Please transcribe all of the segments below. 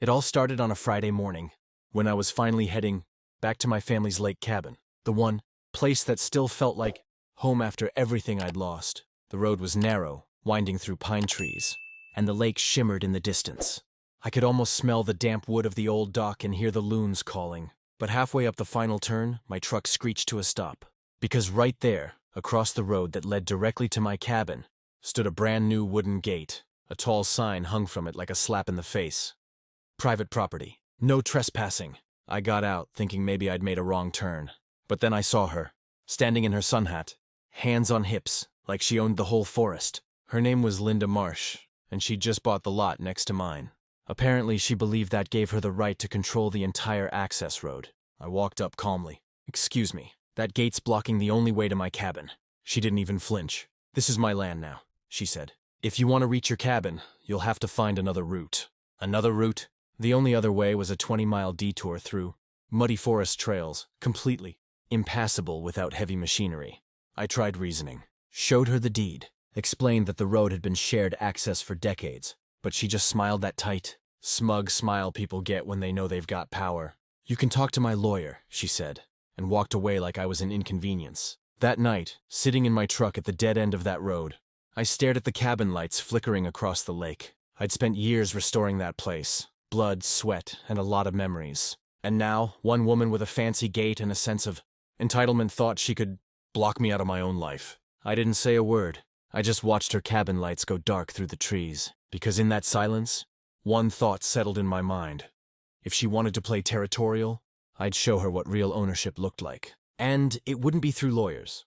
It all started on a Friday morning, when I was finally heading back to my family's lake cabin, the one place that still felt like home after everything I'd lost. The road was narrow, winding through pine trees, and the lake shimmered in the distance. I could almost smell the damp wood of the old dock and hear the loons calling. But halfway up the final turn, my truck screeched to a stop. Because right there, across the road that led directly to my cabin, stood a brand new wooden gate. A tall sign hung from it like a slap in the face. Private property. No trespassing. I got out, thinking maybe I'd made a wrong turn. But then I saw her, standing in her sun hat, hands on hips, like she owned the whole forest. Her name was Linda Marsh, and she'd just bought the lot next to mine. Apparently, she believed that gave her the right to control the entire access road. I walked up calmly. "Excuse me, that gate's blocking the only way to my cabin." She didn't even flinch. "This is my land now," she said. "If you want to reach your cabin, you'll have to find another route." Another route? The only other way was a 20-mile detour through muddy forest trails, completely impassable without heavy machinery. I tried reasoning, showed her the deed, explained that the road had been shared access for decades, but she just smiled that tight, smug smile people get when they know they've got power. "You can talk to my lawyer," she said, and walked away like I was an inconvenience. That night, sitting in my truck at the dead end of that road, I stared at the cabin lights flickering across the lake. I'd spent years restoring that place, blood, sweat, and a lot of memories. And now, one woman with a fancy gait and a sense of entitlement thought she could block me out of my own life. I didn't say a word. I just watched her cabin lights go dark through the trees, because in that silence, one thought settled in my mind. If she wanted to play territorial, I'd show her what real ownership looked like. And it wouldn't be through lawyers.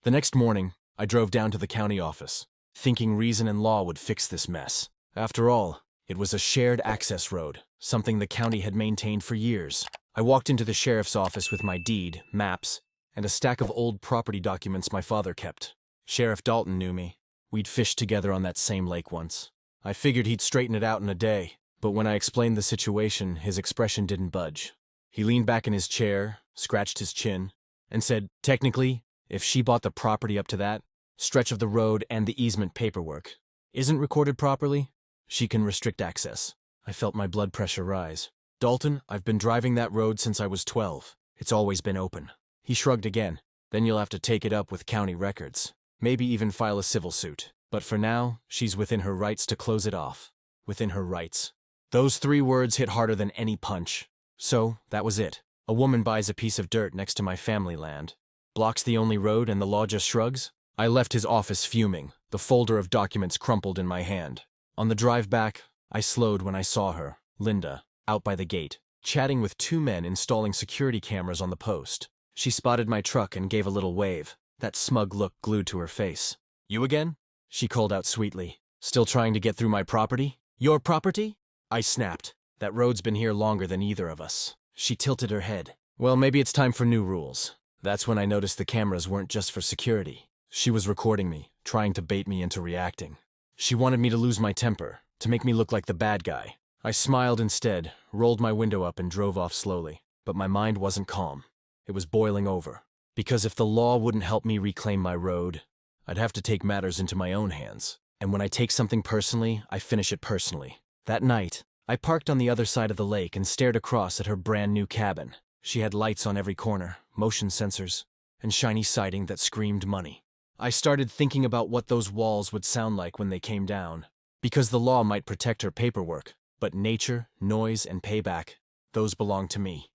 The next morning, I drove down to the county office, thinking reason and law would fix this mess. After all, it was a shared access road, something the county had maintained for years. I walked into the sheriff's office with my deed, maps, and a stack of old property documents my father kept. Sheriff Dalton knew me. We'd fished together on that same lake once. I figured he'd straighten it out in a day, but when I explained the situation, his expression didn't budge. He leaned back in his chair, scratched his chin, and said, "Technically, if she bought the property up to that stretch of the road and the easement paperwork isn't recorded properly, she can restrict access." I felt my blood pressure rise. "Dalton, I've been driving that road since I was 12. It's always been open." He shrugged again. "Then you'll have to take it up with county records. Maybe even file a civil suit. But for now, she's within her rights to close it off. Within her rights." Those 3 words hit harder than any punch. So, that was it. A woman buys a piece of dirt next to my family land, blocks the only road, and the law just shrugs? I left his office fuming, the folder of documents crumpled in my hand. On the drive back, I slowed when I saw her, Linda, out by the gate, chatting with 2 men installing security cameras on the post. She spotted my truck and gave a little wave, that smug look glued to her face. "You again?" she called out sweetly. "Still trying to get through my property?" "Your property?" I snapped. "That road's been here longer than either of us." She tilted her head. "Well, maybe it's time for new rules." That's when I noticed the cameras weren't just for security. She was recording me, trying to bait me into reacting. She wanted me to lose my temper, to make me look like the bad guy. I smiled instead, rolled my window up and drove off slowly. But my mind wasn't calm. It was boiling over. Because if the law wouldn't help me reclaim my road, I'd have to take matters into my own hands. And when I take something personally, I finish it personally. That night, I parked on the other side of the lake and stared across at her brand new cabin. She had lights on every corner, motion sensors, and shiny siding that screamed money. I started thinking about what those walls would sound like when they came down. Because the law might protect her paperwork, but nature, noise, and payback, those belong to me.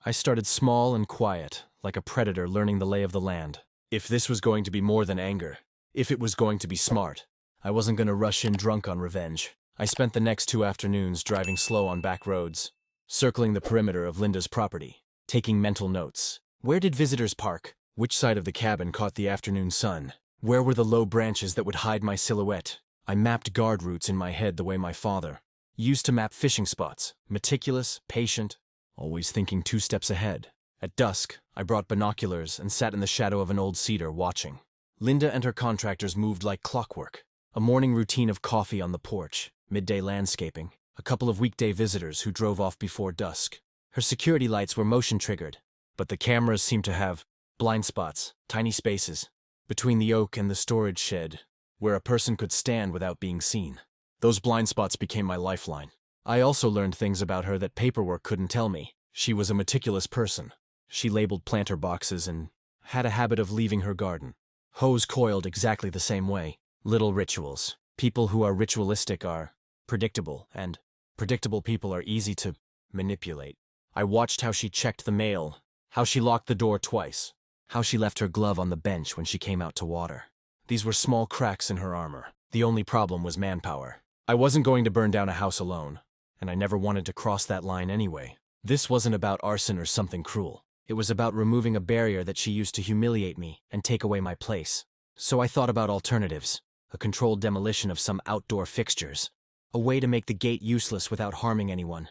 I started small and quiet, like a predator learning the lay of the land. If this was going to be more than anger, if it was going to be smart, I wasn't going to rush in drunk on revenge. I spent the next 2 afternoons driving slow on back roads, circling the perimeter of Linda's property, taking mental notes. Where did visitors park? Which side of the cabin caught the afternoon sun? Where were the low branches that would hide my silhouette? I mapped guard routes in my head the way my father used to map fishing spots, meticulous, patient, always thinking 2 steps ahead. At dusk, I brought binoculars and sat in the shadow of an old cedar watching. Linda and her contractors moved like clockwork. A morning routine of coffee on the porch, midday landscaping, a couple of weekday visitors who drove off before dusk. Her security lights were motion-triggered, but the cameras seemed to have blind spots, tiny spaces, between the oak and the storage shed, where a person could stand without being seen. Those blind spots became my lifeline. I also learned things about her that paperwork couldn't tell me. She was a meticulous person. She labeled planter boxes and had a habit of leaving her garden. Hose coiled exactly the same way. Little rituals. People who are ritualistic are predictable, and predictable people are easy to manipulate. I watched how she checked the mail, how she locked the door twice, how she left her glove on the bench when she came out to water. These were small cracks in her armor. The only problem was manpower. I wasn't going to burn down a house alone, and I never wanted to cross that line anyway. This wasn't about arson or something cruel. It was about removing a barrier that she used to humiliate me and take away my place. So I thought about alternatives, a controlled demolition of some outdoor fixtures, a way to make the gate useless without harming anyone.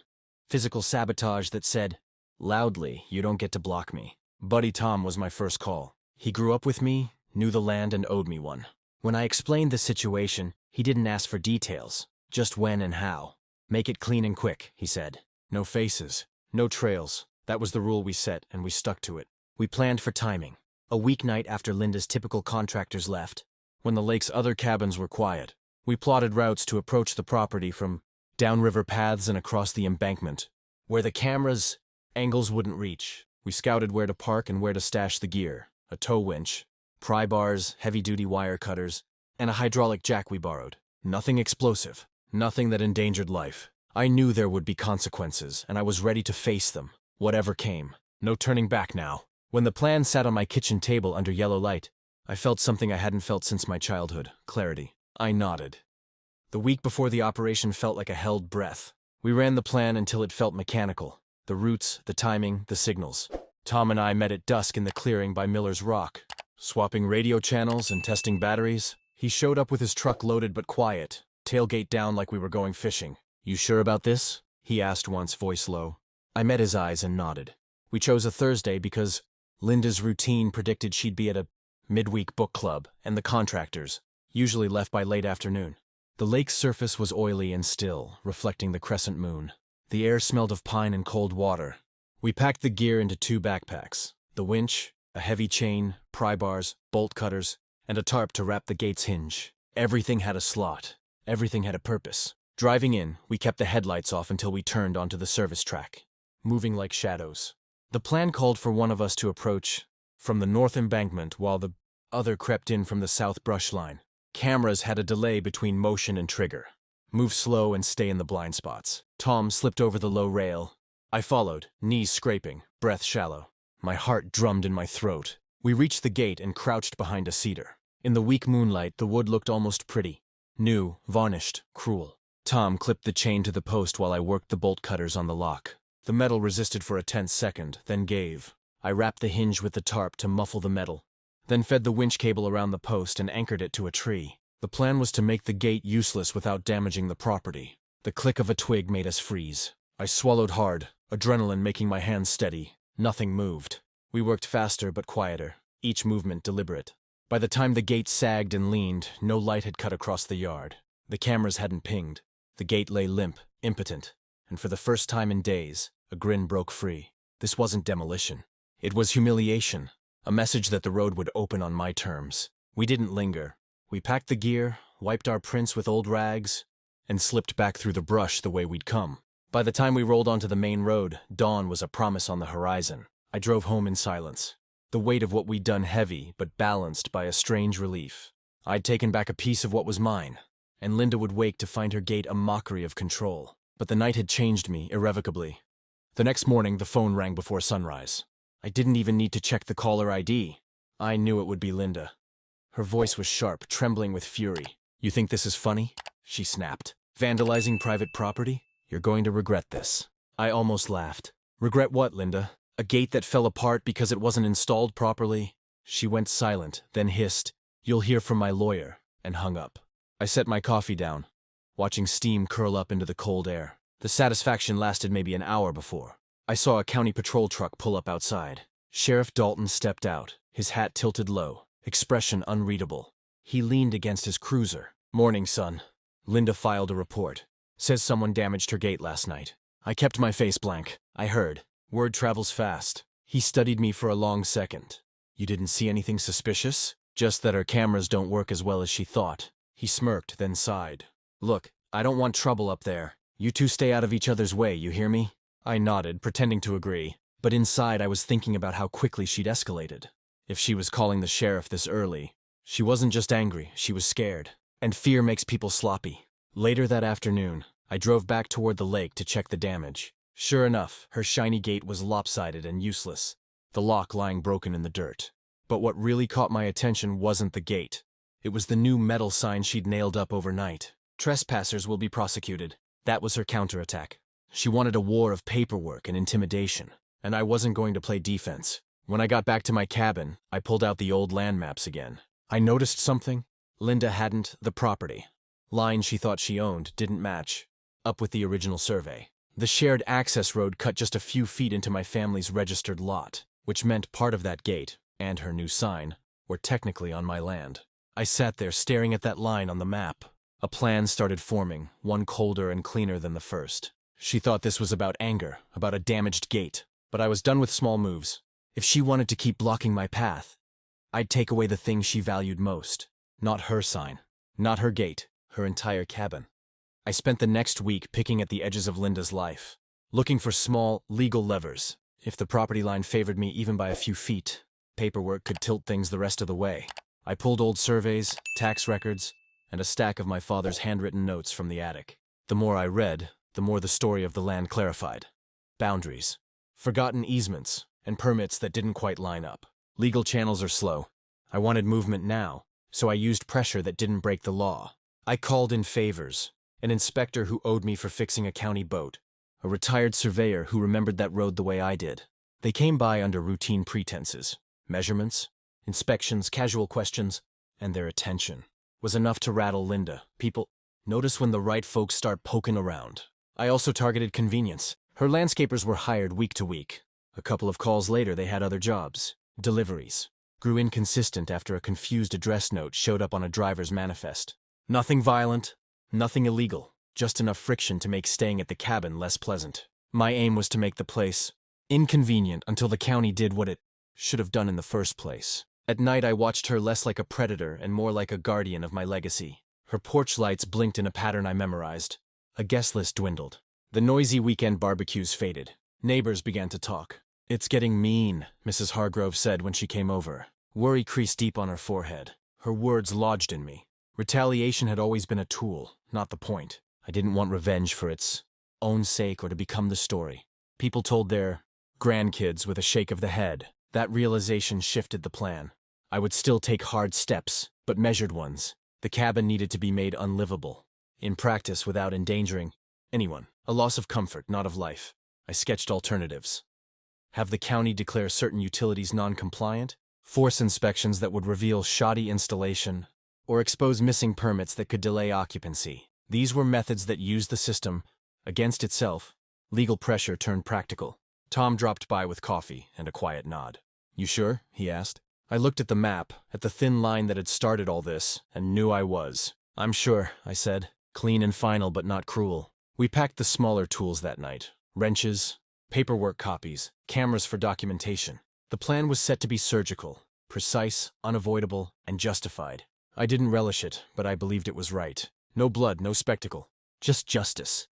Physical sabotage that said, loudly, you don't get to block me. Buddy Tom was my first call. He grew up with me, knew the land, and owed me one. When I explained the situation, he didn't ask for details, just when and how. Make it clean and quick, he said. No faces, no trails. That was the rule we set, and we stuck to it. We planned for timing. A weeknight after Linda's typical contractors left, when the lake's other cabins were quiet, we plotted routes to approach the property from downriver paths and across the embankment, where the camera's angles wouldn't reach. We scouted where to park and where to stash the gear, a tow winch, pry bars, heavy-duty wire cutters, and a hydraulic jack we borrowed. Nothing explosive, nothing that endangered life. I knew there would be consequences, and I was ready to face them, whatever came. No turning back now. When the plan sat on my kitchen table under yellow light, I felt something I hadn't felt since my childhood, clarity. I nodded. The week before the operation felt like a held breath. We ran the plan until it felt mechanical. The routes, the timing, the signals. Tom and I met at dusk in the clearing by Miller's Rock, swapping radio channels and testing batteries. He showed up with his truck loaded but quiet, tailgate down like we were going fishing. You sure about this? He asked once, voice low. I met his eyes and nodded. We chose a Thursday because Linda's routine predicted she'd be at a midweek book club, and the contractors usually left by late afternoon. The lake's surface was oily and still, reflecting the crescent moon. The air smelled of pine and cold water. We packed the gear into 2 backpacks, the winch, a heavy chain, pry bars, bolt cutters, and a tarp to wrap the gate's hinge. Everything had a slot. Everything had a purpose. Driving in, we kept the headlights off until we turned onto the service track, moving like shadows. The plan called for one of us to approach from the north embankment while the other crept in from the south brush line. Cameras had a delay between motion and trigger. Move slow and stay in the blind spots. Tom slipped over the low rail. I followed, knees scraping, breath shallow. My heart drummed in my throat. We reached the gate and crouched behind a cedar. In the weak moonlight, the wood looked almost pretty. New, varnished, cruel. Tom clipped the chain to the post while I worked the bolt cutters on the lock. The metal resisted for a tense second, then gave. I wrapped the hinge with the tarp to muffle the metal, then fed the winch cable around the post and anchored it to a tree. The plan was to make the gate useless without damaging the property. The click of a twig made us freeze. I swallowed hard, adrenaline making my hands steady. Nothing moved. We worked faster but quieter, each movement deliberate. By the time the gate sagged and leaned, no light had cut across the yard. The cameras hadn't pinged. The gate lay limp, impotent, and for the first time in days, a grin broke free. This wasn't demolition. It was humiliation, a message that the road would open on my terms. We didn't linger. We packed the gear, wiped our prints with old rags, and slipped back through the brush the way we'd come. By the time we rolled onto the main road, dawn was a promise on the horizon. I drove home in silence, the weight of what we'd done heavy but balanced by a strange relief. I'd taken back a piece of what was mine, and Linda would wake to find her gate a mockery of control. But the night had changed me irrevocably. The next morning, the phone rang before sunrise. I didn't even need to check the caller ID. I knew it would be Linda. Her voice was sharp, trembling with fury. You think this is funny? She snapped. Vandalizing private property? You're going to regret this. I almost laughed. Regret what, Linda? A gate that fell apart because it wasn't installed properly? She went silent, then hissed, "You'll hear from my lawyer," and hung up. I set my coffee down, watching steam curl up into the cold air. The satisfaction lasted maybe an hour before I saw a county patrol truck pull up outside. Sheriff Dalton stepped out, his hat tilted low, expression unreadable. He leaned against his cruiser. "Morning, son." Linda filed a report. "Says someone damaged her gate last night." I kept my face blank. I heard. Word travels fast. He studied me for a long second. "You didn't see anything suspicious? Just that her cameras don't work as well as she thought." He smirked, then sighed. "Look, I don't want trouble up there. You two stay out of each other's way, you hear me? I nodded, pretending to agree, but inside I was thinking about how quickly she'd escalated. If she was calling the sheriff this early, she wasn't just angry, she was scared. And fear makes people sloppy. Later that afternoon, I drove back toward the lake to check the damage. Sure enough, her shiny gate was lopsided and useless, the lock lying broken in the dirt. But what really caught my attention wasn't the gate. It was the new metal sign she'd nailed up overnight. Trespassers will be prosecuted. That was her counterattack. She wanted a war of paperwork and intimidation, and I wasn't going to play defense. When I got back to my cabin, I pulled out the old land maps again. I noticed something. Linda hadn't the property. Line she thought she owned didn't match up with the original survey. The shared access road cut just a few feet into my family's registered lot, which meant part of that gate, and her new sign, were technically on my land. I sat there staring at that line on the map. A plan started forming, one colder and cleaner than the first. She thought this was about anger, about a damaged gate, but I was done with small moves. If she wanted to keep blocking my path, I'd take away the thing she valued most. Not her sign, not her gate, her entire cabin. I spent the next week picking at the edges of Linda's life, looking for small, legal levers. If the property line favored me even by a few feet, paperwork could tilt things the rest of the way. I pulled old surveys, tax records, and a stack of my father's handwritten notes from the attic. The more I read, the more the story of the land clarified. Boundaries, forgotten easements, and permits that didn't quite line up. Legal channels are slow. I wanted movement now, so I used pressure that didn't break the law. I called in favors, an inspector who owed me for fixing a county boat, a retired surveyor who remembered that road the way I did. They came by under routine pretenses. Measurements, inspections, casual questions, and their attention was enough to rattle Linda. People notice when the right folks start poking around. I also targeted convenience. Her landscapers were hired week to week. A couple of calls later, they had other jobs. Deliveries grew inconsistent after a confused address note showed up on a driver's manifest. Nothing violent, nothing illegal, just enough friction to make staying at the cabin less pleasant. My aim was to make the place inconvenient until the county did what it should have done in the first place. At night, I watched her less like a predator and more like a guardian of my legacy. Her porch lights blinked in a pattern I memorized. A guest list dwindled. The noisy weekend barbecues faded. Neighbors began to talk. "It's getting mean," Mrs. Hargrove said when she came over. Worry creased deep on her forehead. Her words lodged in me. Retaliation had always been a tool, not the point. I didn't want revenge for its own sake or to become the story. People told their grandkids with a shake of the head. That realization shifted the plan. I would still take hard steps, but measured ones. The cabin needed to be made unlivable. In practice, without endangering anyone. A loss of comfort, not of life. I sketched alternatives. Have the county declare certain utilities non-compliant, force inspections that would reveal shoddy installation, or expose missing permits that could delay occupancy. These were methods that used the system against itself. Legal pressure turned practical. Tom dropped by with coffee and a quiet nod. "You sure?" he asked. I looked at the map, at the thin line that had started all this, and knew I was. "I'm sure," I said. Clean and final, but not cruel. We packed the smaller tools that night. Wrenches, paperwork copies, cameras for documentation. The plan was set to be surgical, precise, unavoidable, and justified. I didn't relish it, but I believed it was right. No blood, no spectacle. Just justice.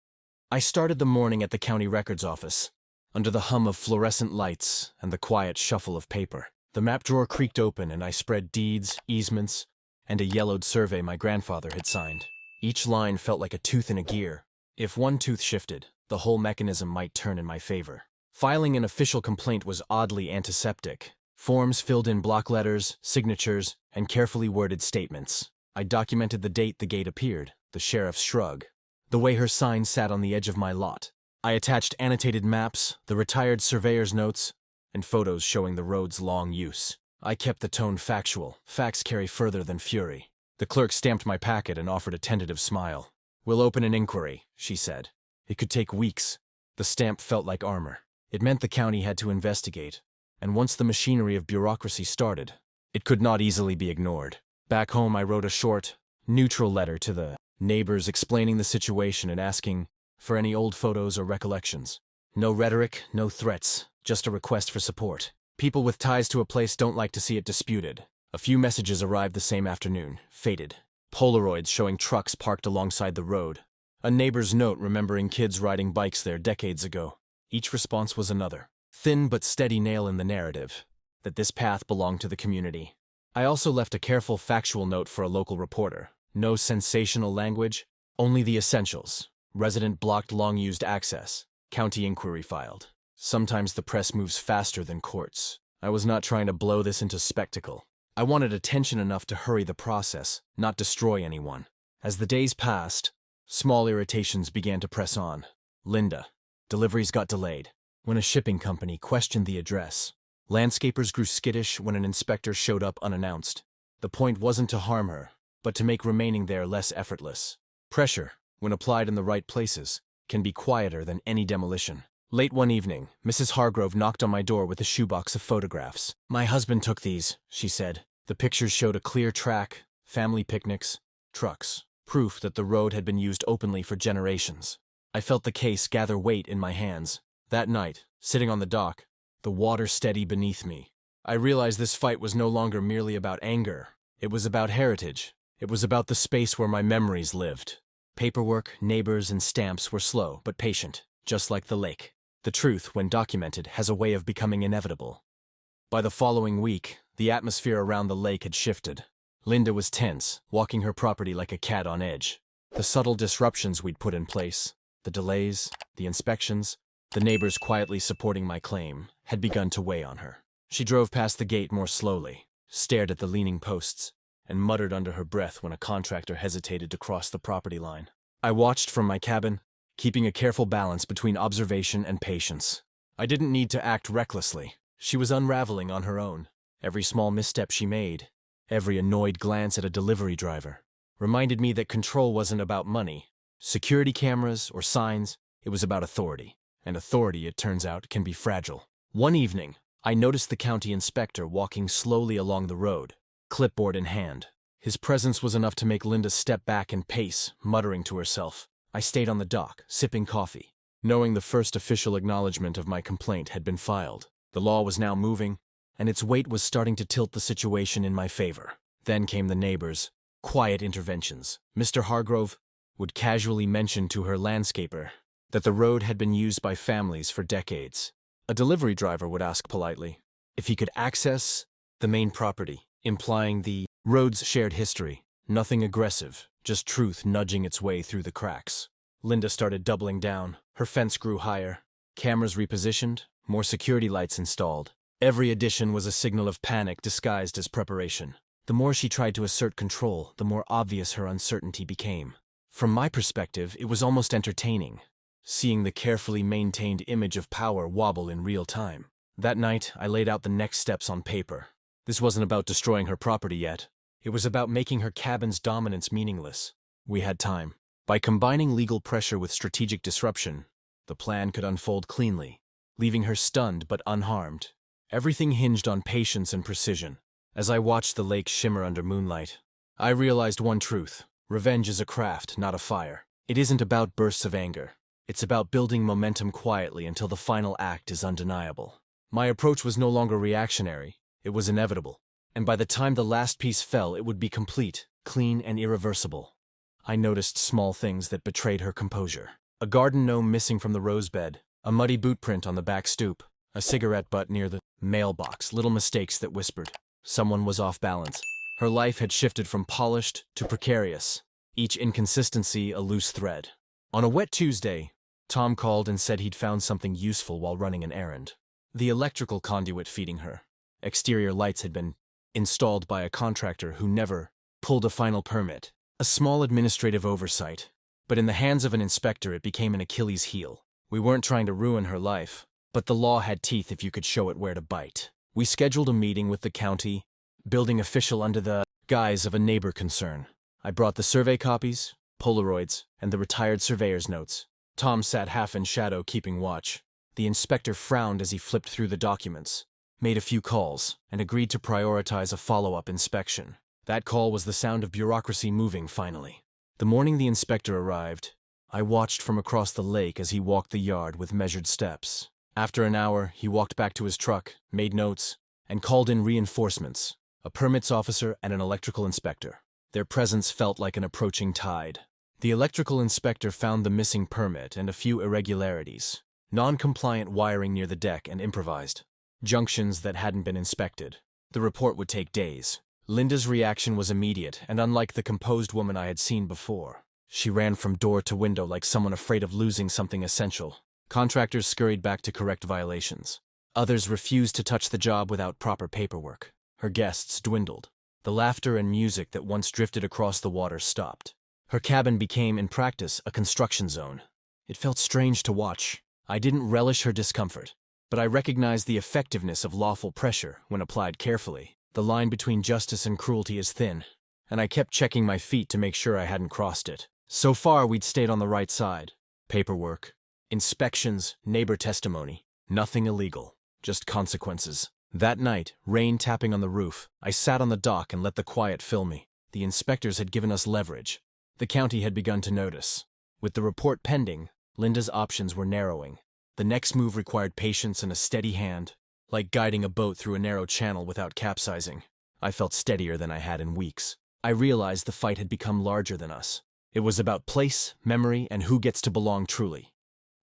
I started the morning at the county records office, under the hum of fluorescent lights and the quiet shuffle of paper. The map drawer creaked open and I spread deeds, easements, and a yellowed survey my grandfather had signed. Each line felt like a tooth in a gear. If one tooth shifted, the whole mechanism might turn in my favor. Filing an official complaint was oddly antiseptic. Forms filled in block letters, signatures, and carefully worded statements. I documented the date the gate appeared, the sheriff's shrug, the way her sign sat on the edge of my lot. I attached annotated maps, the retired surveyor's notes, and photos showing the road's long use. I kept the tone factual. Facts carry further than fury. The clerk stamped my packet and offered a tentative smile. "We'll open an inquiry," she said. It could take weeks. The stamp felt like armor. It meant the county had to investigate, and once the machinery of bureaucracy started, it could not easily be ignored. Back home, I wrote a short, neutral letter to the neighbors explaining the situation and asking for any old photos or recollections. No rhetoric, no threats, just a request for support. People with ties to a place don't like to see it disputed. A few messages arrived the same afternoon, faded. Polaroids showing trucks parked alongside the road, A neighbor's note remembering kids riding bikes there decades ago. Each response was another thin but steady nail in the narrative that this path belonged to the community. I also left a careful factual note for a local reporter. No sensational language, only the essentials. Resident blocked long-used access. County inquiry filed. Sometimes the press moves faster than courts. I was not trying to blow this into spectacle. I wanted attention enough to hurry the process, not destroy anyone. As the days passed, small irritations began to press on. Linda. Deliveries got delayed. When a shipping company questioned the address, landscapers grew skittish when an inspector showed up unannounced. The point wasn't to harm her, but to make remaining there less effortless. Pressure, when applied in the right places, can be quieter than any demolition. Late one evening, Mrs. Hargrove knocked on my door with a shoebox of photographs. "My husband took these," she said. The pictures showed a clear track, family picnics, trucks, proof that the road had been used openly for generations. I felt the case gather weight in my hands. That night, sitting on the dock, the water steady beneath me, I realized this fight was no longer merely about anger. It was about heritage. It was about the space where my memories lived. Paperwork, neighbors, and stamps were slow but patient, just like the lake. The truth, when documented, has a way of becoming inevitable. By the following week, the atmosphere around the lake had shifted. Linda was tense, walking her property like a cat on edge. The subtle disruptions we'd put in place, the delays, the inspections, the neighbors quietly supporting my claim, had begun to weigh on her. She drove past the gate more slowly, stared at the leaning posts, and muttered under her breath when a contractor hesitated to cross the property line. I watched from my cabin, keeping a careful balance between observation and patience. I didn't need to act recklessly. She was unraveling on her own. Every small misstep she made, every annoyed glance at a delivery driver, reminded me that control wasn't about money, security cameras, or signs. It was about authority. And authority, it turns out, can be fragile. One evening, I noticed the county inspector walking slowly along the road, clipboard in hand. His presence was enough to make Linda step back and pace, muttering to herself. I stayed on the dock, sipping coffee, knowing the first official acknowledgement of my complaint had been filed. The law was now moving, and its weight was starting to tilt the situation in my favor. Then came the neighbors, quiet interventions. Mr. Hargrove would casually mention to her landscaper that the road had been used by families for decades. A delivery driver would ask politely if he could access the main property, implying the road's shared history. Nothing aggressive, just truth nudging its way through the cracks. Linda started doubling down. Her fence grew higher. Cameras repositioned, more security lights installed. Every addition was a signal of panic disguised as preparation. The more she tried to assert control, the more obvious her uncertainty became. From my perspective, it was almost entertaining, seeing the carefully maintained image of power wobble in real time. That night, I laid out the next steps on paper. This wasn't about destroying her property yet. It was about making her cabin's dominance meaningless. We had time. By combining legal pressure with strategic disruption, the plan could unfold cleanly, leaving her stunned but unharmed. Everything hinged on patience and precision. As I watched the lake shimmer under moonlight, I realized one truth. Revenge is a craft, not a fire. It isn't about bursts of anger. It's about building momentum quietly until the final act is undeniable. My approach was no longer reactionary. It was inevitable. And by the time the last piece fell, it would be complete, clean, and irreversible. I noticed small things that betrayed her composure. A garden gnome missing from the rose bed, a muddy boot print on the back stoop, a cigarette butt near the mailbox, little mistakes that whispered. Someone was off balance. Her life had shifted from polished to precarious, each inconsistency a loose thread. On a wet Tuesday, Tom called and said he'd found something useful while running an errand. The electrical conduit feeding her. Exterior lights had been installed by a contractor who never pulled a final permit. A small administrative oversight, but in the hands of an inspector it became an Achilles heel. We weren't trying to ruin her life, but the law had teeth if you could show it where to bite. We scheduled a meeting with the county, building official under the guise of a neighbor concern. I brought the survey copies, Polaroids, and the retired surveyor's notes. Tom sat half in shadow keeping watch. The inspector frowned as he flipped through the documents, made a few calls, and agreed to prioritize a follow-up inspection. That call was the sound of bureaucracy moving finally. The morning the inspector arrived, I watched from across the lake as he walked the yard with measured steps. After an hour, he walked back to his truck, made notes, and called in reinforcements, a permits officer and an electrical inspector. Their presence felt like an approaching tide. The electrical inspector found the missing permit and a few irregularities. Non-compliant wiring near the deck and improvised junctions that hadn't been inspected. The report would take days. Linda's reaction was immediate and unlike the composed woman I had seen before. She ran from door to window like someone afraid of losing something essential. Contractors scurried back to correct violations. Others refused to touch the job without proper paperwork. Her guests dwindled. The laughter and music that once drifted across the water stopped. Her cabin became, in practice, a construction zone. It felt strange to watch. I didn't relish her discomfort, but I recognized the effectiveness of lawful pressure when applied carefully. The line between justice and cruelty is thin, and I kept checking my feet to make sure I hadn't crossed it. So far, we'd stayed on the right side. Paperwork, inspections, neighbor testimony. Nothing illegal, just consequences. That night, rain tapping on the roof, I sat on the dock and let the quiet fill me. The inspectors had given us leverage. The county had begun to notice. With the report pending, Linda's options were narrowing. The next move required patience and a steady hand, like guiding a boat through a narrow channel without capsizing. I felt steadier than I had in weeks. I realized the fight had become larger than us. It was about place, memory, and who gets to belong truly.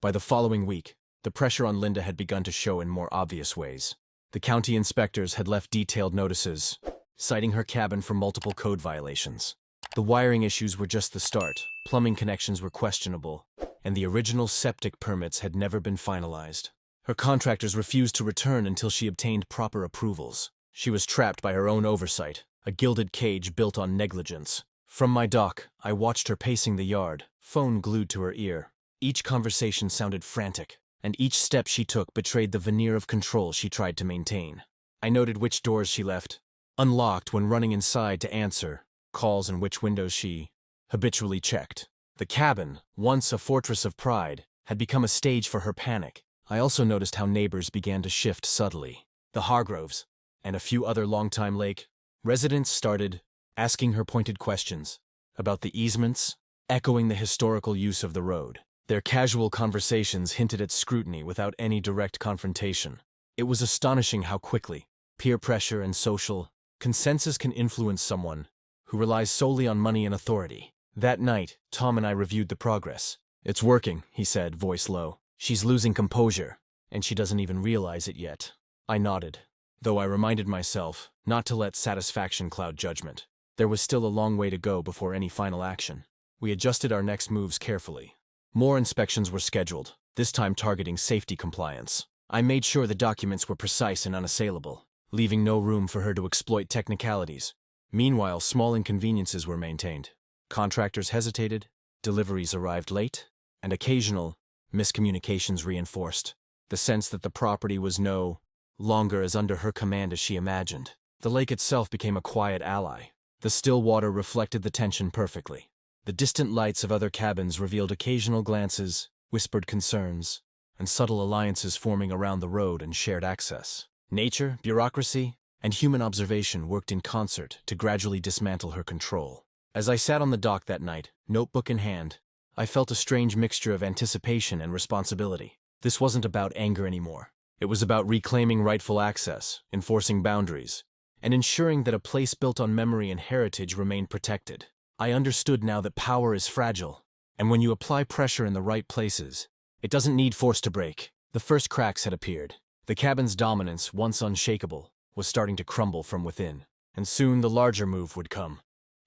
By the following week, the pressure on Linda had begun to show in more obvious ways. The county inspectors had left detailed notices, citing her cabin for multiple code violations. The wiring issues were just the start. Plumbing connections were questionable, and the original septic permits had never been finalized. Her contractors refused to return until she obtained proper approvals. She was trapped by her own oversight, a gilded cage built on negligence. From my dock, I watched her pacing the yard, phone glued to her ear. Each conversation sounded frantic, and each step she took betrayed the veneer of control she tried to maintain. I noted which doors she left unlocked when running inside to answer calls and which windows she habitually checked. The cabin, once a fortress of pride, had become a stage for her panic. I also noticed how neighbors began to shift subtly. The Hargroves, and a few other longtime Lake residents started asking her pointed questions about the easements, echoing the historical use of the road. Their casual conversations hinted at scrutiny without any direct confrontation. It was astonishing how quickly peer pressure and social consensus can influence someone who relies solely on money and authority. That night, Tom and I reviewed the progress. "It's working," he said, voice low. "She's losing composure, and she doesn't even realize it yet." I nodded, though I reminded myself not to let satisfaction cloud judgment. There was still a long way to go before any final action. We adjusted our next moves carefully. More inspections were scheduled, this time targeting safety compliance. I made sure the documents were precise and unassailable, leaving no room for her to exploit technicalities. Meanwhile, small inconveniences were maintained. Contractors hesitated, deliveries arrived late, and occasional miscommunications reinforced the sense that the property was no longer as under her command as she imagined. The lake itself became a quiet ally. The still water reflected the tension perfectly. The distant lights of other cabins revealed occasional glances, whispered concerns, and subtle alliances forming around the road and shared access. Nature, bureaucracy, and human observation worked in concert to gradually dismantle her control. As I sat on the dock that night, notebook in hand, I felt a strange mixture of anticipation and responsibility. This wasn't about anger anymore. It was about reclaiming rightful access, enforcing boundaries, and ensuring that a place built on memory and heritage remained protected. I understood now that power is fragile, and when you apply pressure in the right places, it doesn't need force to break. The first cracks had appeared. The cabin's dominance, once unshakable, was starting to crumble from within, and soon the larger move would come.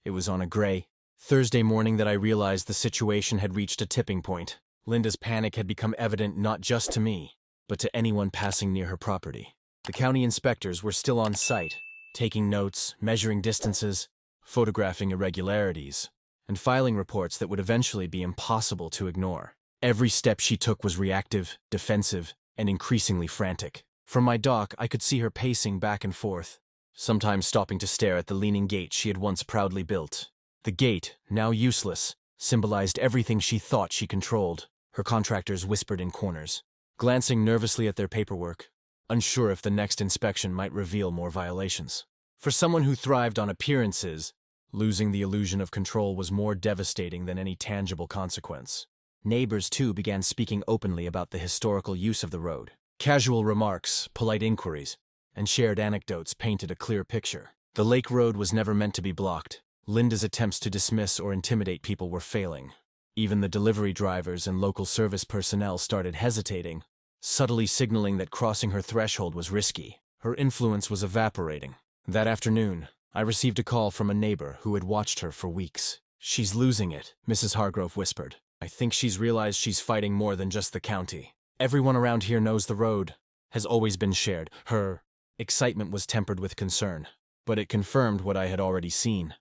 It was on a gray Thursday morning that I realized the situation had reached a tipping point. Linda's panic had become evident not just to me, but to anyone passing near her property. The county inspectors were still on site, taking notes, measuring distances, photographing irregularities, and filing reports that would eventually be impossible to ignore. Every step she took was reactive, defensive, and increasingly frantic. From my dock, I could see her pacing back and forth, sometimes stopping to stare at the leaning gate she had once proudly built. The gate, now useless, symbolized everything she thought she controlled. Her contractors whispered in corners, glancing nervously at their paperwork, unsure if the next inspection might reveal more violations. For someone who thrived on appearances, losing the illusion of control was more devastating than any tangible consequence. Neighbors, too, began speaking openly about the historical use of the road. Casual remarks, polite inquiries, and shared anecdotes painted a clear picture. The lake road was never meant to be blocked. Linda's attempts to dismiss or intimidate people were failing. Even the delivery drivers and local service personnel started hesitating, subtly signaling that crossing her threshold was risky. Her influence was evaporating. That afternoon, I received a call from a neighbor who had watched her for weeks. "She's losing it," Mrs. Hargrove whispered. "I think she's realized she's fighting more than just the county. Everyone around here knows the road has always been shared." Her excitement was tempered with concern, but it confirmed what I had already seen.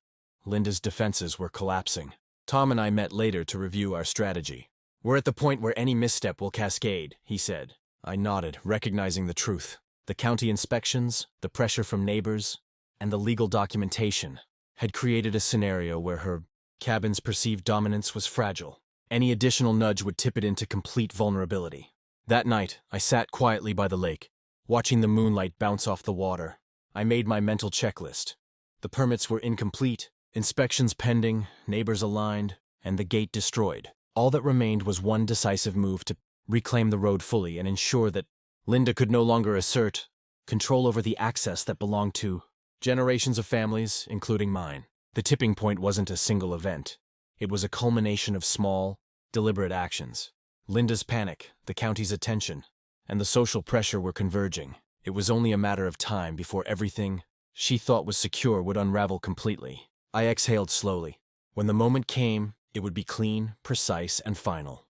Linda's defenses were collapsing. Tom and I met later to review our strategy. "We're at the point where any misstep will cascade," he said. I nodded, recognizing the truth. The county inspections, the pressure from neighbors, and the legal documentation had created a scenario where her cabin's perceived dominance was fragile. Any additional nudge would tip it into complete vulnerability. That night, I sat quietly by the lake, watching the moonlight bounce off the water. I made my mental checklist. The permits were incomplete, inspections pending, neighbors aligned, and the gate destroyed. All that remained was one decisive move to reclaim the road fully and ensure that Linda could no longer assert control over the access that belonged to generations of families, including mine. The tipping point wasn't a single event. It was a culmination of small, deliberate actions. Linda's panic, the county's attention, and the social pressure were converging. It was only a matter of time before everything she thought was secure would unravel completely. I exhaled slowly. When the moment came, it would be clean, precise, and final.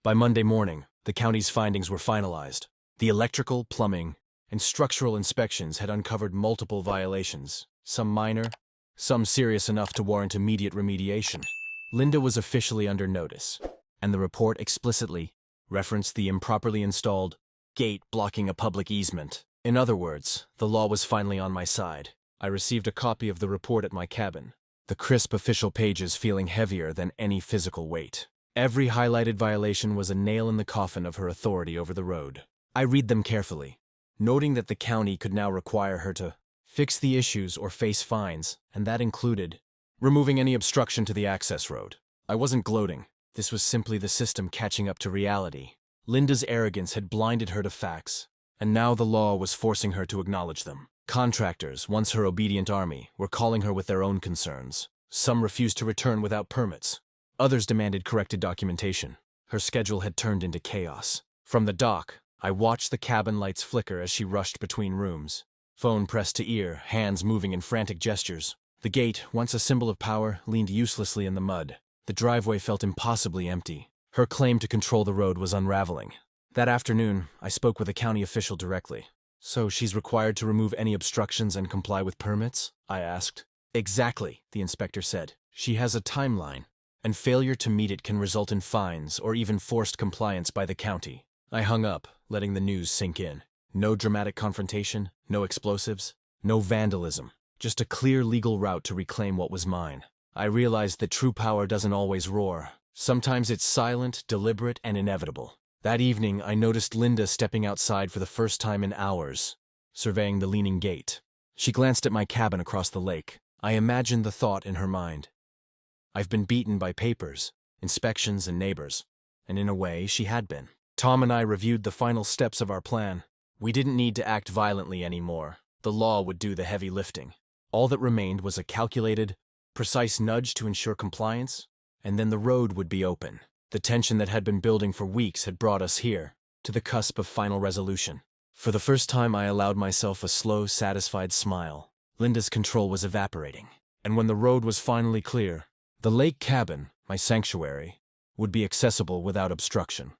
By Monday morning, the county's findings were finalized. The electrical, plumbing, and structural inspections had uncovered multiple violations, some minor, some serious enough to warrant immediate remediation. Linda was officially under notice, and the report explicitly referenced the improperly installed gate blocking a public easement. In other words, the law was finally on my side. I received a copy of the report at my cabin, the crisp official pages feeling heavier than any physical weight. Every highlighted violation was a nail in the coffin of her authority over the road. I read them carefully, noting that the county could now require her to fix the issues or face fines, and that included removing any obstruction to the access road. I wasn't gloating. This was simply the system catching up to reality. Linda's arrogance had blinded her to facts, and now the law was forcing her to acknowledge them. Contractors, once her obedient army, were calling her with their own concerns. Some refused to return without permits. Others demanded corrected documentation. Her schedule had turned into chaos. From the dock, I watched the cabin lights flicker as she rushed between rooms. Phone pressed to ear, hands moving in frantic gestures. The gate, once a symbol of power, leaned uselessly in the mud. The driveway felt impossibly empty. Her claim to control the road was unraveling. That afternoon, I spoke with a county official directly. "So she's required to remove any obstructions and comply with permits?" I asked. "Exactly," the inspector said. "She has a timeline, and failure to meet it can result in fines or even forced compliance by the county." I hung up, letting the news sink in. No dramatic confrontation, no explosives, no vandalism, just a clear legal route to reclaim what was mine. I realized that true power doesn't always roar. Sometimes it's silent, deliberate, and inevitable. That evening, I noticed Linda stepping outside for the first time in hours, surveying the leaning gate. She glanced at my cabin across the lake. I imagined the thought in her mind. I've been beaten by papers, inspections, and neighbors, and in a way, she had been. Tom and I reviewed the final steps of our plan. We didn't need to act violently anymore. The law would do the heavy lifting. All that remained was a calculated, precise nudge to ensure compliance, and then the road would be open. The tension that had been building for weeks had brought us here, to the cusp of final resolution. For the first time, I allowed myself a slow, satisfied smile. Linda's control was evaporating, and when the road was finally clear, the lake cabin, my sanctuary, would be accessible without obstruction.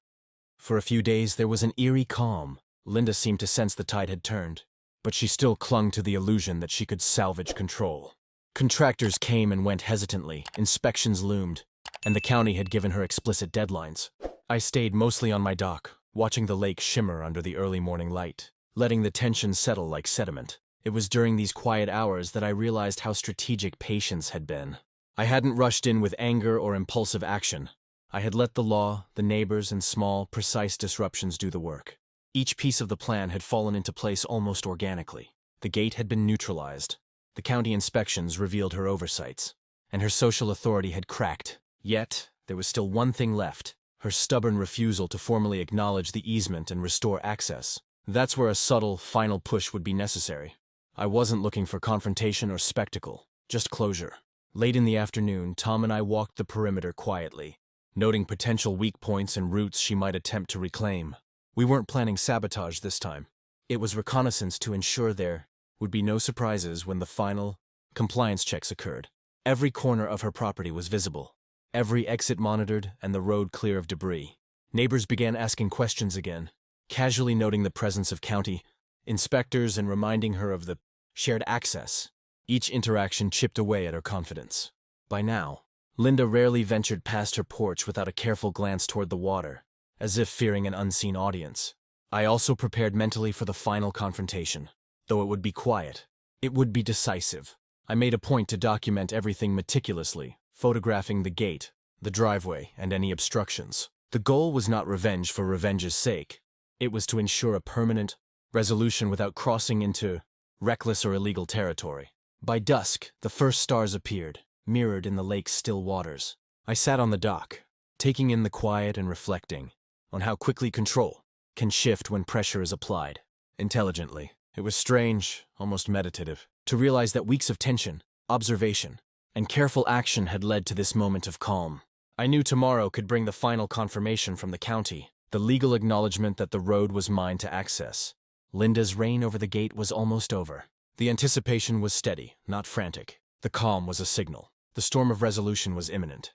For a few days, there was an eerie calm. Linda seemed to sense the tide had turned, but she still clung to the illusion that she could salvage control. Contractors came and went hesitantly, inspections loomed, and the county had given her explicit deadlines. I stayed mostly on my dock, watching the lake shimmer under the early morning light, letting the tension settle like sediment. It was during these quiet hours that I realized how strategic patience had been. I hadn't rushed in with anger or impulsive action. I had let the law, the neighbors, and small, precise disruptions do the work. Each piece of the plan had fallen into place almost organically. The gate had been neutralized. The county inspections revealed her oversights, and her social authority had cracked. Yet, there was still one thing left: her stubborn refusal to formally acknowledge the easement and restore access. That's where a subtle, final push would be necessary. I wasn't looking for confrontation or spectacle, just closure. Late in the afternoon, Tom and I walked the perimeter quietly, noting potential weak points and routes she might attempt to reclaim. We weren't planning sabotage this time. It was reconnaissance to ensure there would be no surprises when the final compliance checks occurred. Every corner of her property was visible, every exit monitored, and the road clear of debris. Neighbors began asking questions again, casually noting the presence of county inspectors and reminding her of the shared access. Each interaction chipped away at her confidence. By now, Linda rarely ventured past her porch without a careful glance toward the water, as if fearing an unseen audience. I also prepared mentally for the final confrontation. Though it would be quiet, it would be decisive. I made a point to document everything meticulously, photographing the gate, the driveway, and any obstructions. The goal was not revenge for revenge's sake. It was to ensure a permanent resolution without crossing into reckless or illegal territory. By dusk, the first stars appeared, mirrored in the lake's still waters. I sat on the dock, taking in the quiet and reflecting on how quickly control can shift when pressure is applied. Intelligently, it was strange, almost meditative, to realize that weeks of tension, observation, and careful action had led to this moment of calm. I knew tomorrow could bring the final confirmation from the county, the legal acknowledgement that the road was mine to access. Linda's reign over the gate was almost over. The anticipation was steady, not frantic. The calm was a signal. The storm of resolution was imminent.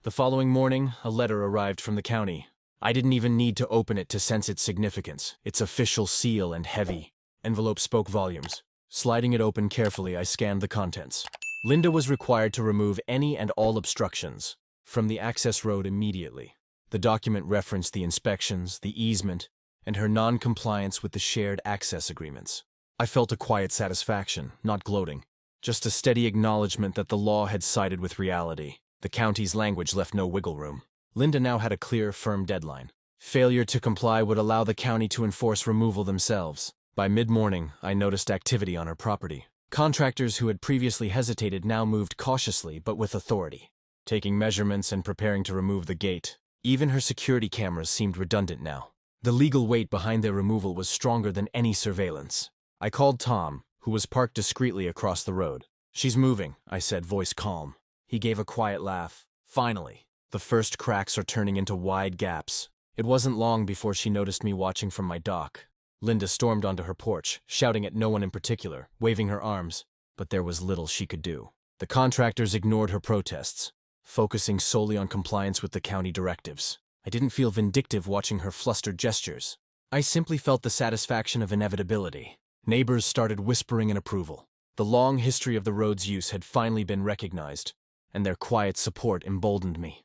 The following morning, a letter arrived from the county. I didn't even need to open it to sense its significance. Its official seal and heavy envelope spoke volumes. Sliding it open carefully, I scanned the contents. Linda was required to remove any and all obstructions from the access road immediately. The document referenced the inspections, the easement, and her non-compliance with the shared access agreements. I felt a quiet satisfaction, not gloating, just a steady acknowledgement that the law had sided with reality. The county's language left no wiggle room. Linda now had a clear, firm deadline. Failure to comply would allow the county to enforce removal themselves. By mid-morning, I noticed activity on her property. Contractors who had previously hesitated now moved cautiously but with authority, taking measurements and preparing to remove the gate. Even her security cameras seemed redundant now. The legal weight behind their removal was stronger than any surveillance. I called Tom, who was parked discreetly across the road. "She's moving," I said, voice calm. He gave a quiet laugh. Finally, the first cracks are turning into wide gaps. It wasn't long before she noticed me watching from my dock. Linda stormed onto her porch, shouting at no one in particular, waving her arms, but there was little she could do. The contractors ignored her protests, focusing solely on compliance with the county directives. I didn't feel vindictive watching her flustered gestures. I simply felt the satisfaction of inevitability. Neighbors started whispering in approval. The long history of the road's use had finally been recognized, and their quiet support emboldened me.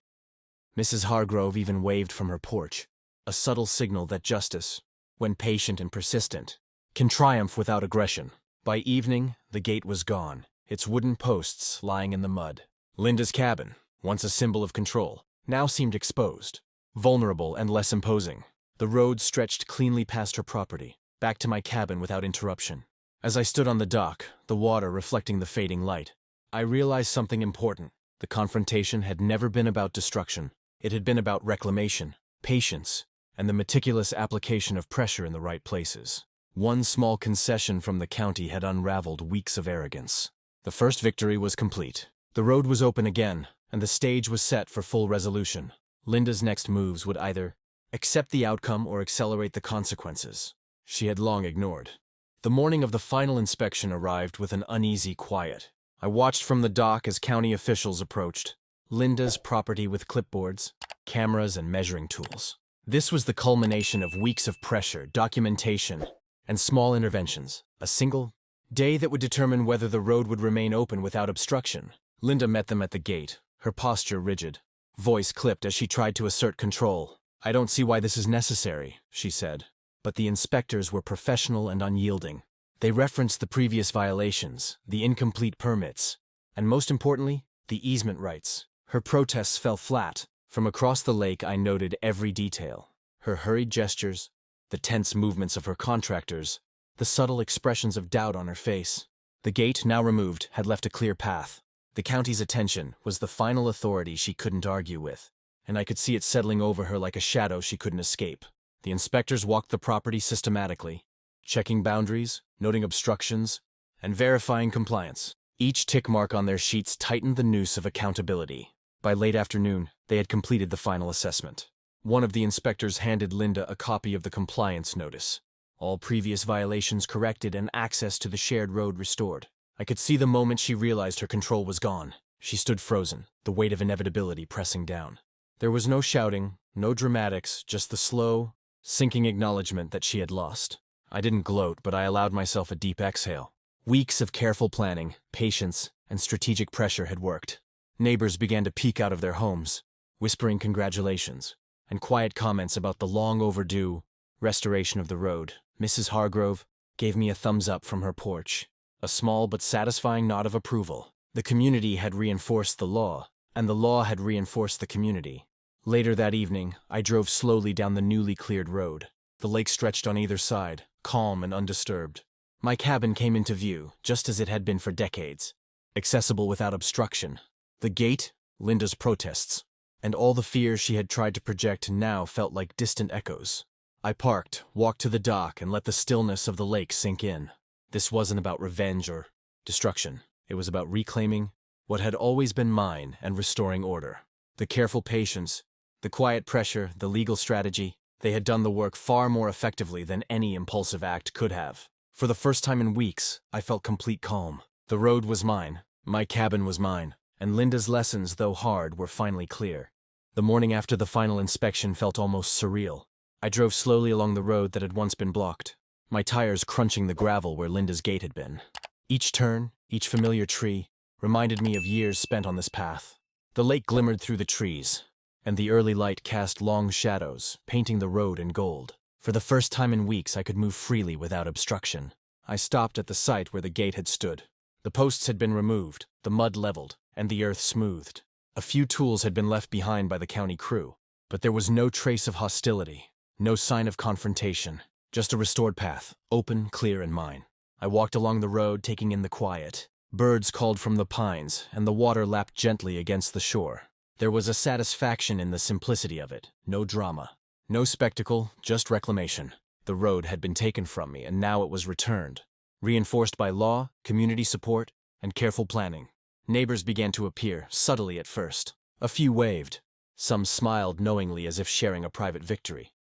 Mrs. Hargrove even waved from her porch, a subtle signal that justice, when patient and persistent, can triumph without aggression. By evening, the gate was gone, its wooden posts lying in the mud. Linda's cabin, once a symbol of control, now seemed exposed, vulnerable and less imposing. The road stretched cleanly past her property, back to my cabin without interruption. As I stood on the dock, the water reflecting the fading light, I realized something important. The confrontation had never been about destruction. It had been about reclamation, patience, and the meticulous application of pressure in the right places. One small concession from the county had unraveled weeks of arrogance. The first victory was complete. The road was open again, and the stage was set for full resolution. Linda's next moves would either accept the outcome or accelerate the consequences she had long ignored. The morning of the final inspection arrived with an uneasy quiet. I watched from the dock as county officials approached. Linda's property with clipboards, cameras, and measuring tools. This was the culmination of weeks of pressure, documentation, and small interventions. A single day that would determine whether the road would remain open without obstruction. Linda met them at the gate, her posture rigid, voice clipped as she tried to assert control. "I don't see why this is necessary," she said. But the inspectors were professional and unyielding. They referenced the previous violations, the incomplete permits, and most importantly, the easement rights. Her protests fell flat. From across the lake, I noted every detail. Her hurried gestures, the tense movements of her contractors, the subtle expressions of doubt on her face. The gate, now removed, had left a clear path. The county's attention was the final authority she couldn't argue with, and I could see it settling over her like a shadow she couldn't escape. The inspectors walked the property systematically, checking boundaries, noting obstructions, and verifying compliance. Each tick mark on their sheets tightened the noose of accountability. By late afternoon, they had completed the final assessment. One of the inspectors handed Linda a copy of the compliance notice. All previous violations corrected and access to the shared road restored. I could see the moment she realized her control was gone. She stood frozen, the weight of inevitability pressing down. There was no shouting, no dramatics, just the slow, sinking acknowledgement that she had lost. I didn't gloat, but I allowed myself a deep exhale. Weeks of careful planning, patience, and strategic pressure had worked. Neighbors began to peek out of their homes, whispering congratulations, and quiet comments about the long-overdue restoration of the road. Mrs. Hargrove gave me a thumbs up from her porch, a small but satisfying nod of approval. The community had reinforced the law, and the law had reinforced the community. Later that evening, I drove slowly down the newly cleared road. The lake stretched on either side, calm and undisturbed. My cabin came into view, just as it had been for decades, accessible without obstruction. The gate, Linda's protests, and all the fears she had tried to project now felt like distant echoes. I parked, walked to the dock, and let the stillness of the lake sink in. This wasn't about revenge or destruction. It was about reclaiming what had always been mine and restoring order. The careful patience, the quiet pressure, the legal strategy, they had done the work far more effectively than any impulsive act could have. For the first time in weeks, I felt complete calm. The road was mine, my cabin was mine, and Linda's lessons, though hard, were finally clear. The morning after the final inspection felt almost surreal. I drove slowly along the road that had once been blocked, my tires crunching the gravel where Linda's gate had been. Each turn, each familiar tree, reminded me of years spent on this path. The lake glimmered through the trees, and the early light cast long shadows, painting the road in gold. For the first time in weeks, I could move freely without obstruction. I stopped at the site where the gate had stood. The posts had been removed, the mud leveled, and the earth smoothed. A few tools had been left behind by the county crew, but there was no trace of hostility, no sign of confrontation, just a restored path, open, clear, and mine. I walked along the road, taking in the quiet. Birds called from the pines, and the water lapped gently against the shore. There was a satisfaction in the simplicity of it, no drama, no spectacle, just reclamation. The road had been taken from me, and now it was returned, reinforced by law, community support, and careful planning. Neighbors began to appear, subtly at first. A few waved. Some smiled knowingly as if sharing a private victory.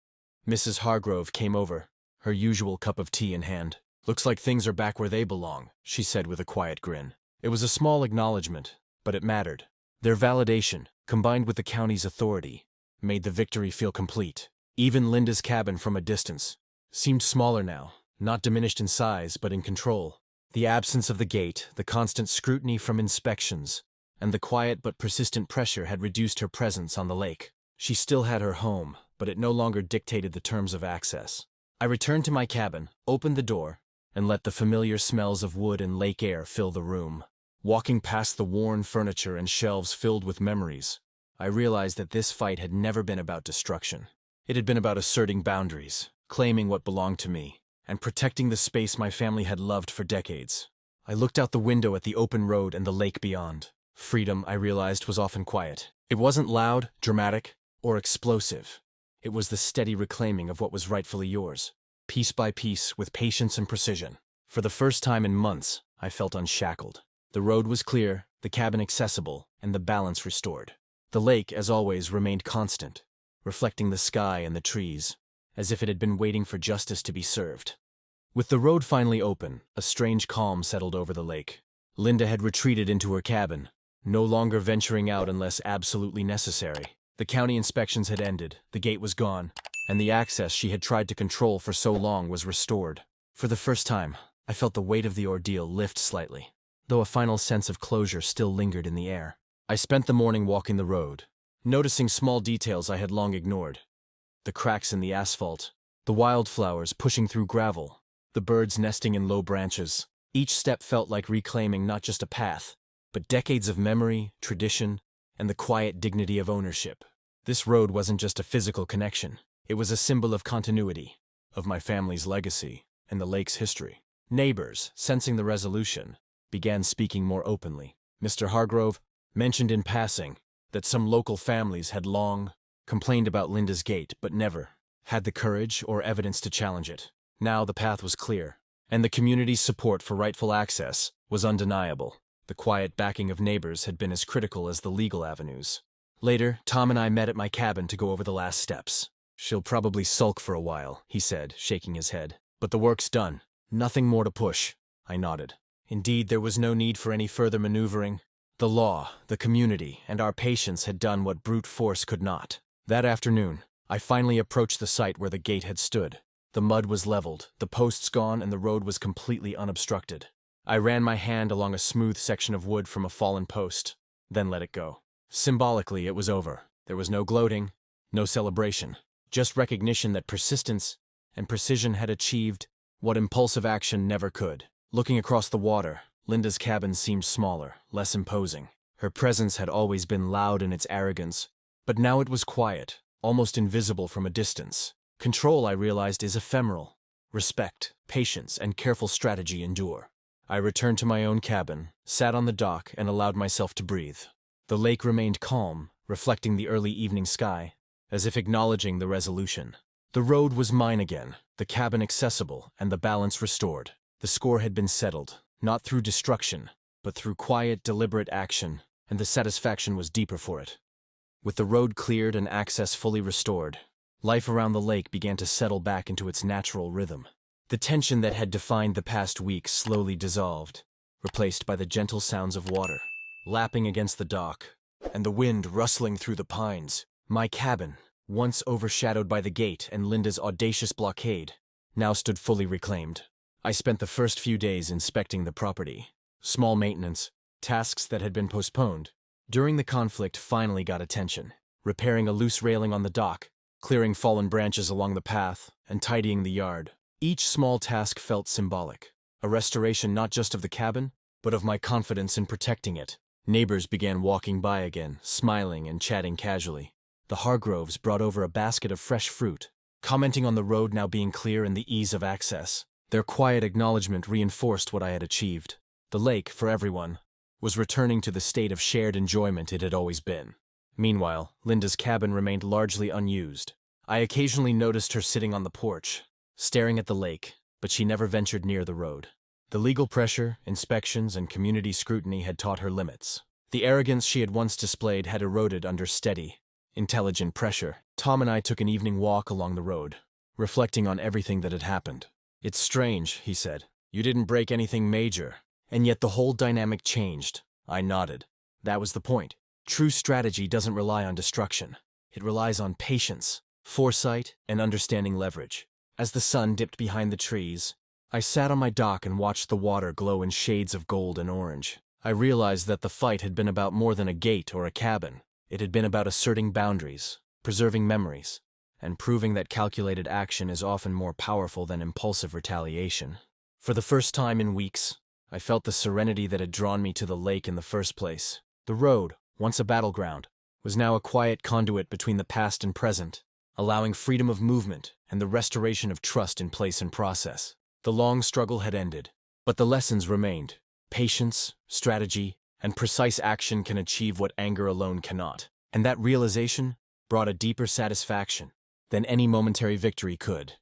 Mrs. Hargrove came over, her usual cup of tea in hand. "Looks like things are back where they belong," she said with a quiet grin. It was a small acknowledgement, but it mattered. Their validation, combined with the county's authority, made the victory feel complete. Even Linda's cabin from a distance seemed smaller now, not diminished in size, but in control. The absence of the gate, the constant scrutiny from inspections, and the quiet but persistent pressure had reduced her presence on the lake. She still had her home, but it no longer dictated the terms of access. I returned to my cabin, opened the door, and let the familiar smells of wood and lake air fill the room. Walking past the worn furniture and shelves filled with memories, I realized that this fight had never been about destruction. It had been about asserting boundaries, claiming what belonged to me, and protecting the space my family had loved for decades. I looked out the window at the open road and the lake beyond. Freedom, I realized, was often quiet. It wasn't loud, dramatic, or explosive. It was the steady reclaiming of what was rightfully yours, piece by piece, with patience and precision. For the first time in months, I felt unshackled. The road was clear, the cabin accessible, and the balance restored. The lake, as always, remained constant, reflecting the sky and the trees, as if it had been waiting for justice to be served. With the road finally open, a strange calm settled over the lake. Linda had retreated into her cabin, no longer venturing out unless absolutely necessary. The county inspections had ended, the gate was gone, and the access she had tried to control for so long was restored. For the first time, I felt the weight of the ordeal lift slightly, though a final sense of closure still lingered in the air. I spent the morning walking the road, noticing small details I had long ignored. The cracks in the asphalt, the wildflowers pushing through gravel, the birds nesting in low branches. Each step felt like reclaiming not just a path, but decades of memory, tradition, and the quiet dignity of ownership. This road wasn't just a physical connection. It was a symbol of continuity, of my family's legacy, and the lake's history. Neighbors, sensing the resolution, began speaking more openly. Mr. Hargrove mentioned in passing that some local families had long complained about Linda's gate, but never had the courage or evidence to challenge it. Now the path was clear, and the community's support for rightful access was undeniable. The quiet backing of neighbors had been as critical as the legal avenues. Later, Tom and I met at my cabin to go over the last steps. "She'll probably sulk for a while," he said, shaking his head. "But the work's done. Nothing more to push." I nodded. Indeed, there was no need for any further maneuvering. The law, the community, and our patience had done what brute force could not. That afternoon, I finally approached the site where the gate had stood. The mud was leveled, the posts gone, and the road was completely unobstructed. I ran my hand along a smooth section of wood from a fallen post, then let it go. Symbolically, it was over. There was no gloating, no celebration, just recognition that persistence and precision had achieved what impulsive action never could. Looking across the water, Linda's cabin seemed smaller, less imposing. Her presence had always been loud in its arrogance, but now it was quiet, almost invisible from a distance. Control, I realized, is ephemeral. Respect, patience, and careful strategy endure. I returned to my own cabin, sat on the dock, and allowed myself to breathe. The lake remained calm, reflecting the early evening sky, as if acknowledging the resolution. The road was mine again, the cabin accessible, and the balance restored. The score had been settled, not through destruction, but through quiet, deliberate action, and the satisfaction was deeper for it. With the road cleared and access fully restored, life around the lake began to settle back into its natural rhythm. The tension that had defined the past weeks slowly dissolved, replaced by the gentle sounds of water lapping against the dock, and the wind rustling through the pines. My cabin, once overshadowed by the gate and Linda's audacious blockade, now stood fully reclaimed. I spent the first few days inspecting the property. Small maintenance, tasks that had been postponed during the conflict finally got attention. Repairing a loose railing on the dock, clearing fallen branches along the path, and tidying the yard. Each small task felt symbolic. A restoration not just of the cabin, but of my confidence in protecting it. Neighbors began walking by again, smiling and chatting casually. The Hargroves brought over a basket of fresh fruit, commenting on the road now being clear and the ease of access. Their quiet acknowledgement reinforced what I had achieved. The lake, for everyone, was returning to the state of shared enjoyment it had always been. Meanwhile, Linda's cabin remained largely unused. I occasionally noticed her sitting on the porch, staring at the lake, but she never ventured near the road. The legal pressure, inspections, and community scrutiny had taught her limits. The arrogance she had once displayed had eroded under steady, intelligent pressure. Tom and I took an evening walk along the road, reflecting on everything that had happened. "It's strange," he said. "You didn't break anything major, and yet the whole dynamic changed." I nodded. That was the point. True strategy doesn't rely on destruction. It relies on patience, foresight, and understanding leverage. As the sun dipped behind the trees, I sat on my dock and watched the water glow in shades of gold and orange. I realized that the fight had been about more than a gate or a cabin. It had been about asserting boundaries, preserving memories, and proving that calculated action is often more powerful than impulsive retaliation. For the first time in weeks, I felt the serenity that had drawn me to the lake in the first place. The road, once a battleground, was now a quiet conduit between the past and present, allowing freedom of movement and the restoration of trust in place and process. The long struggle had ended, but the lessons remained. Patience, strategy, and precise action can achieve what anger alone cannot. And that realization brought a deeper satisfaction than any momentary victory could.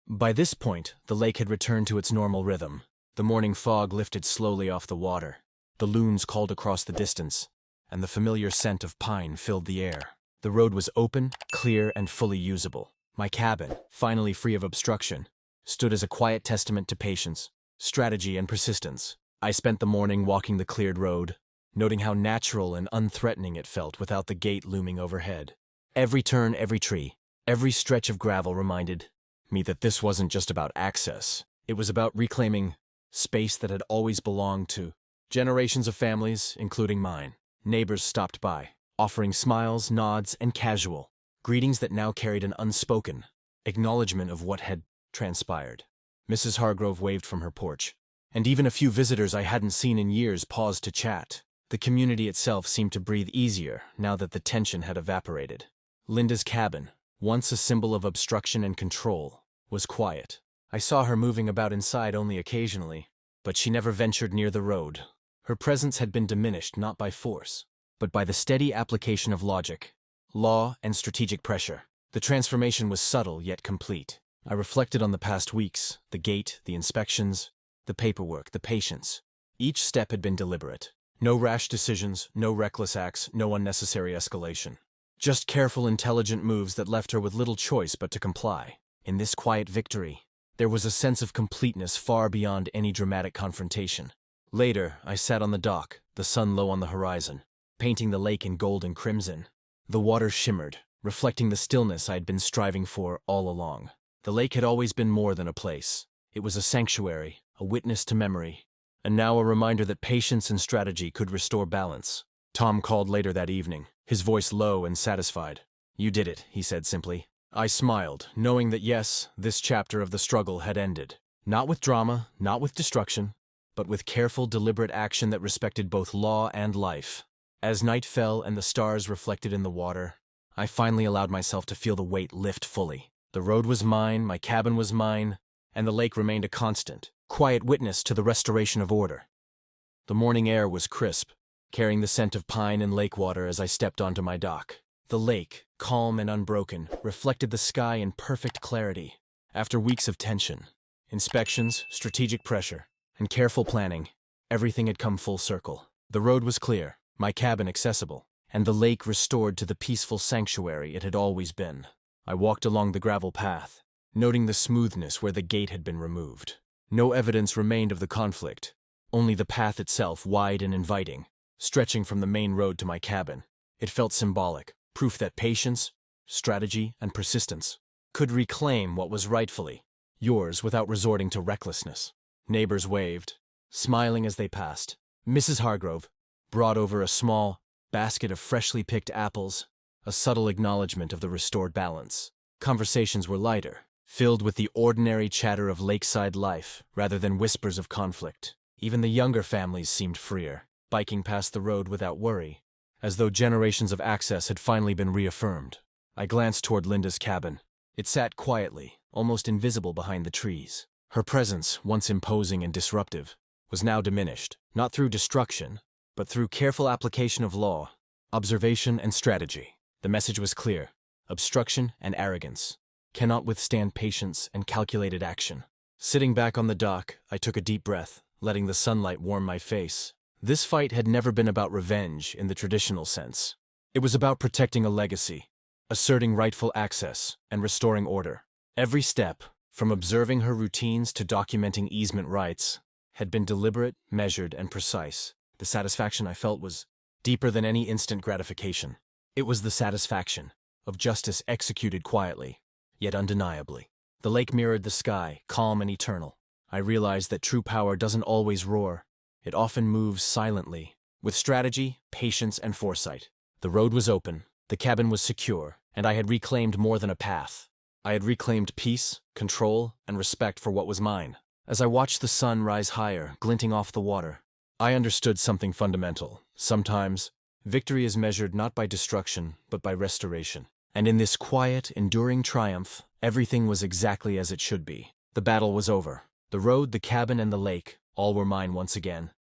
By this point, the lake had returned to its normal rhythm. The morning fog lifted slowly off the water. The loons called across the distance, and the familiar scent of pine filled the air. The road was open, clear, and fully usable. My cabin, finally free of obstruction, stood as a quiet testament to patience, strategy, and persistence. I spent the morning walking the cleared road, noting how natural and unthreatening it felt without the gate looming overhead. Every turn, every tree, every stretch of gravel reminded me that this wasn't just about access. It was about reclaiming space that had always belonged to generations of families, including mine. Neighbors stopped by, offering smiles, nods, and casual greetings that now carried an unspoken acknowledgement of what had transpired. Mrs. Hargrove waved from her porch, and even a few visitors I hadn't seen in years paused to chat. The community itself seemed to breathe easier now that the tension had evaporated. Linda's cabin, once a symbol of obstruction and control, was quiet. I saw her moving about inside only occasionally, but she never ventured near the road. Her presence had been diminished not by force, but by the steady application of logic, law, and strategic pressure. The transformation was subtle yet complete. I reflected on the past weeks, the gate, the inspections, the paperwork, the patience. Each step had been deliberate, No rash decisions, no reckless acts, no unnecessary escalation. Just careful, intelligent moves that left her with little choice but to comply. In this quiet victory, there was a sense of completeness far beyond any dramatic confrontation. Later, I sat on the dock, the sun low on the horizon, painting the lake in gold and crimson. The water shimmered, reflecting the stillness I had been striving for all along. The lake had always been more than a place. It was a sanctuary, a witness to memory, and now a reminder that patience and strategy could restore balance. Tom called later that evening, his voice low and satisfied. "You did it," he said simply. I smiled, knowing that yes, this chapter of the struggle had ended. Not with drama, not with destruction, but with careful, deliberate action that respected both law and life. As night fell and the stars reflected in the water, I finally allowed myself to feel the weight lift fully. The road was mine, my cabin was mine, and the lake remained a constant, quiet witness to the restoration of order. The morning air was crisp, carrying the scent of pine and lake water as I stepped onto my dock. The lake, calm and unbroken, reflected the sky in perfect clarity. After weeks of tension, inspections, strategic pressure, and careful planning, everything had come full circle. The road was clear, my cabin accessible, and the lake restored to the peaceful sanctuary it had always been. I walked along the gravel path, noting the smoothness where the gate had been removed. No evidence remained of the conflict, only the path itself wide and inviting, stretching from the main road to my cabin. It felt symbolic, proof that patience, strategy, and persistence could reclaim what was rightfully yours without resorting to recklessness. Neighbors waved, smiling as they passed. Mrs. Hargrove brought over a small basket of freshly picked apples, a subtle acknowledgement of the restored balance. Conversations were lighter, filled with the ordinary chatter of lakeside life rather than whispers of conflict. Even the younger families seemed freer, biking past the road without worry, as though generations of access had finally been reaffirmed. I glanced toward Linda's cabin. It sat quietly, almost invisible behind the trees. Her presence, once imposing and disruptive, was now diminished, not through destruction, but through careful application of law, observation, and strategy. The message was clear: obstruction and arrogance cannot withstand patience and calculated action. Sitting back on the dock, I took a deep breath, letting the sunlight warm my face. This fight had never been about revenge in the traditional sense. It was about protecting a legacy, asserting rightful access, and restoring order. Every step, from observing her routines to documenting easement rights, had been deliberate, measured, and precise. The satisfaction I felt was deeper than any instant gratification. It was the satisfaction of justice executed quietly, yet undeniably. The lake mirrored the sky, calm and eternal. I realized that true power doesn't always roar. It often moves silently, with strategy, patience, and foresight. The road was open, the cabin was secure, and I had reclaimed more than a path. I had reclaimed peace, control, and respect for what was mine. As I watched the sun rise higher, glinting off the water, I understood something fundamental. Sometimes, victory is measured not by destruction, but by restoration. And in this quiet, enduring triumph, everything was exactly as it should be. The battle was over. The road, the cabin, and the lake, all were mine once again.